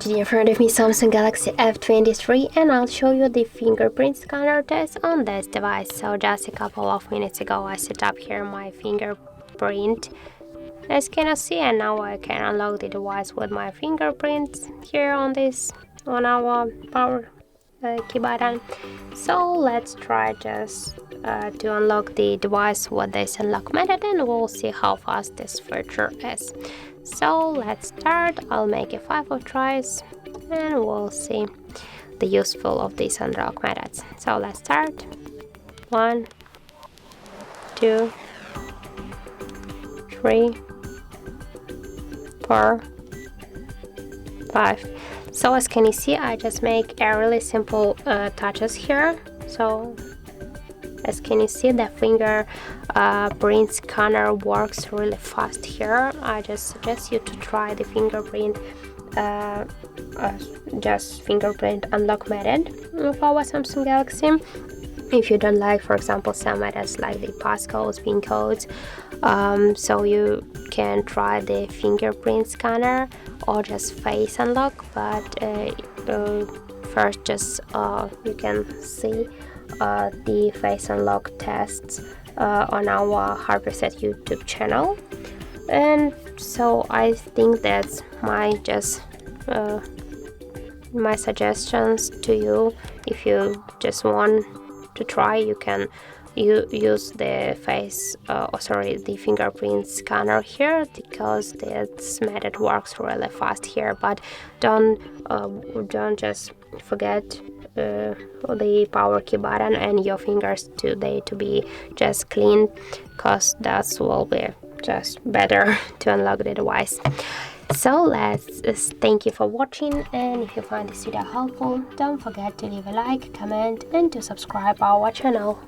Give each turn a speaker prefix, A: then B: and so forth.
A: Today in front of me Samsung Galaxy F23, and I'll show you the fingerprint scanner test on this device. So just a couple of minutes ago I set up here my fingerprint, as you can see, and now I can unlock the device with my fingerprints here on our power key button. So let's try just to unlock the device with this unlock method, and we'll see how fast this feature is. So let's start. I'll make a 5 of tries and we'll see the useful of these unlock methods. So let's start. 1, 2, 3, 4, 5. So as can you see, I just make a really simple touches here. So as can you see, the fingerprint scanner works really fast here. I just suggest you to try the fingerprint unlock method of our Samsung Galaxy. If you don't like, for example, some methods like the passcodes, PIN codes, so you can try the fingerprint scanner or just face unlock. But first, just you can see the face unlock tests on our HardReset YouTube channel. And so I think that's my suggestions to you. If you just want to try, you can use the the fingerprint scanner here, because this method works really fast here. But don't just forget the power key button and your fingers to be just clean, because that will be just better to unlock the device. So thank you for watching, and if you find this video helpful, don't forget to leave a like, comment and to subscribe our channel.